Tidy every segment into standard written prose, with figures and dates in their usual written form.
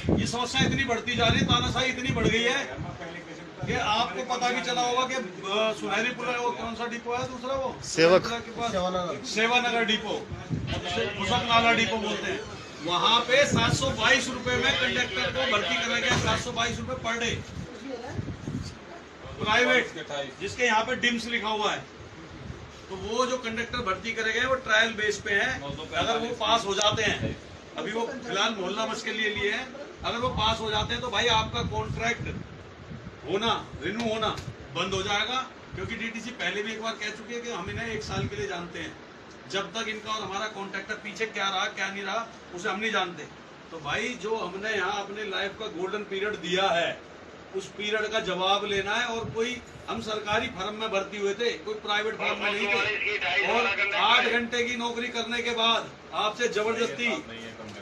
ये समस्या इतनी बढ़ती जा रही है, तानाशाही इतनी बढ़ गई है कि आपको पता भी चला होगा कि सुनहरी पुल वो कौन सा डिपो है दूसरा, वो सेवक के पास सेवानगर डिपो, मुसक नाला डिपो बोलते हैं, वहाँ पे 722 रुपए में कंडक्टर को भर्ती करा गया। 722 रुपए पर डे प्राइवेट, जिसके यहाँ पे डिम्स लिखा हुआ है। तो वो जो कंडक्टर भर्ती करे गए वो ट्रायल बेस पे है। अगर वो पास हो जाते हैं, अभी वो फिलहाल मोहल्ला बस के लिए हैं, अगर वो पास हो जाते हैं तो भाई आपका कॉन्ट्रैक्ट होना, रिन्यू होना बंद हो जाएगा। क्योंकि डीटीसी पहले भी एक बार कह चुकी है कि हम इन्हें 1 साल के लिए जानते हैं, जब तक इनका और हमारा कॉन्ट्रैक्टर पीछे क्या रहा क्या नहीं रहा उसे हम नहीं जानते। तो भाई जो हमने यहाँ अपने लाइफ का गोल्डन पीरियड दिया है, उस पीरियड का जवाब लेना है। और कोई हम सरकारी फर्म में भर्ती हुए थे, कोई प्राइवेट फर्म में नहीं थे। और 8 घंटे की नौकरी करने के बाद आपसे जबरदस्ती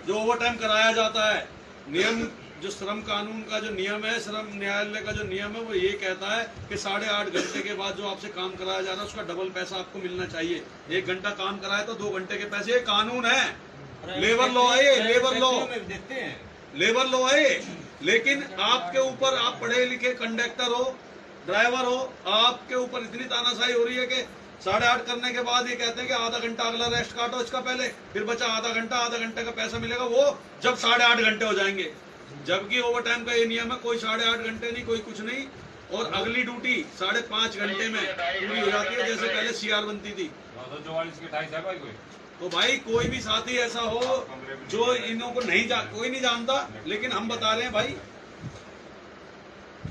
जो ओवर टाइम कराया जाता है, नियम जो श्रम कानून का जो नियम है, श्रम न्यायालय का जो नियम है, वो ये कहता है कि 8.5 घंटे के बाद जो आपसे काम कराया जा रहा है उसका डबल पैसा आपको मिलना चाहिए। 1 घंटा काम कराए तो 2 घंटे के पैसे, ये कानून है, लेबर लॉ है, लेबर लॉ देते हैं, लेबर लॉ है। लेकिन आपके ऊपर, आप पढ़े लिखे कंडक्टर हो, ड्राइवर हो, आपके ऊपर इतनी तानाशाही हो रही है कि 8:30 करने के बाद ये कहते हैं कि आधा घंटा अगला रेस्ट काटो इसका पहले, फिर बचा आधा घंटे का पैसा मिलेगा वो जब 8.5 घंटे हो जाएंगे। जबकि ओवर टाइम का ये नियम है, कोई 8.5 घंटे नहीं, कोई कुछ नहीं। और अगली ड्यूटी 5.5 घंटे में पूरी हो जाती है, जैसे पहले सीआर बनती थी। तो भाई कोई भी साथी ऐसा हो जो इन्हों को कोई नहीं जानता, लेकिन हम बता रहे हैं भाई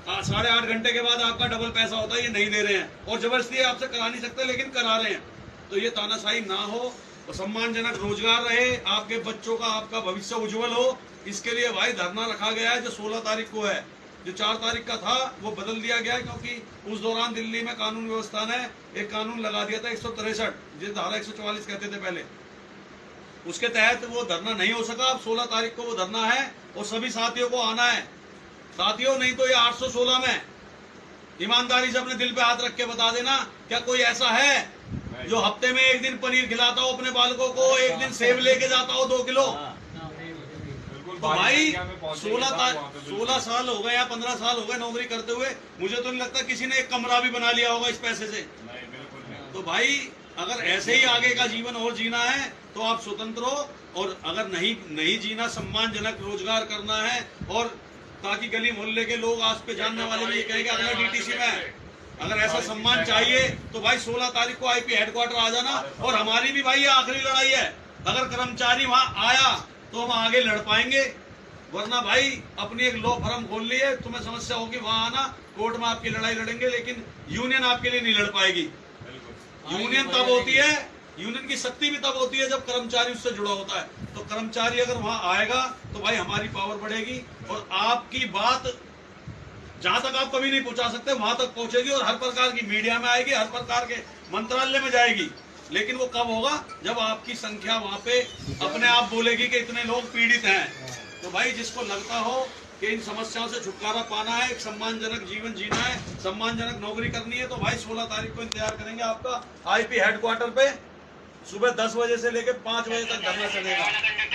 8.5 घंटे के बाद आपका डबल पैसा होता है, ये नहीं दे रहे हैं। और जबरदस्ती आपसे करा नहीं सकते, लेकिन करा रहे हैं। तो ये तानाशाही ना हो और सम्मानजनक रोजगार रहे, आपके बच्चों का, आपका भविष्य उज्जवल हो, इसके लिए भाई धरना रखा गया है, जो 16 तारीख को है। जो 4 तारीख का था वो बदल दिया गया, क्योंकि उस दौरान दिल्ली में कानून व्यवस्था ने एक कानून लगा दिया था 163, जिस धारा 144 कहते थे पहले, उसके तहत वो धरना नहीं हो सका। अब 16 तारीख को वो धरना है और सभी साथियों को आना है। साथियों, नहीं तो ये 816 में ईमानदारी से अपने दिल पे हाथ रख के बता देना, क्या कोई ऐसा है जो हफ्ते में 1 दिन पनीर खिलाता हो अपने बालकों को, 1 दिन सेब लेके जाता हो 2 किलो? तो भाई 16 साल हो गए या 15 साल हो गए नौकरी करते हुए, मुझे तो नहीं लगता किसी ने एक कमरा भी बना लिया होगा इस पैसे से। तो भाई अगर ऐसे ही आगे का जीवन और जीना है तो आप स्वतंत्र हो, और अगर नहीं जीना, सम्मानजनक रोजगार करना है, और ताकि गली मोहल्ले के लोग आस पे जानने वाले भी ये कहेंगे अगला डीटीसी में है। अगर ऐसा सम्मान चाहिए तो भाई 16 तारीख को आईपी हेडक्वार्टर आ जाना। और हमारी भी भाई ये आखिरी लड़ाई है, अगर कर्मचारी वहां आया तो हम आगे लड़ पाएंगे, वरना भाई अपनी एक लॉ फर्म खोल ली है, तुम्हें समस्या होगी वहां आना, कोर्ट में आपकी लड़ाई लड़ेंगे, लेकिन यूनियन आपके लिए नहीं लड़ पाएगी। यूनियन तब होती है, यूनियन की शक्ति भी तब होती है जब कर्मचारी उससे जुड़ा होता है। तो कर्मचारी अगर वहां आएगा तो भाई हमारी पावर बढ़ेगी, और आपकी बात जहां तक आप कभी नहीं पहुंचा सकते वहां तक पहुंचेगी, और हर प्रकार की मीडिया में आएगी, हर प्रकार के मंत्रालय में जाएगी। लेकिन वो कब होगा? जब आपकी संख्या वहां पे अपने आप बोलेगी कि इतने लोग पीड़ित हैं। तो भाई जिसको लगता हो कि इन समस्याओं से छुटकारा पाना है, एक सम्मानजनक जीवन जीना है, सम्मानजनक नौकरी करनी है, तो भाई 16 तारीख को इंतजार करेंगे आपका आईपी हेडक्वार्टर पे। सुबह 10 बजे से लेकर 5 बजे तक धरना चलेगा।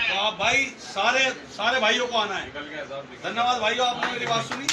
तो आप भाई सारे भाइयों को आना है। धन्यवाद भाइयों, आपने मेरी बात सुनी।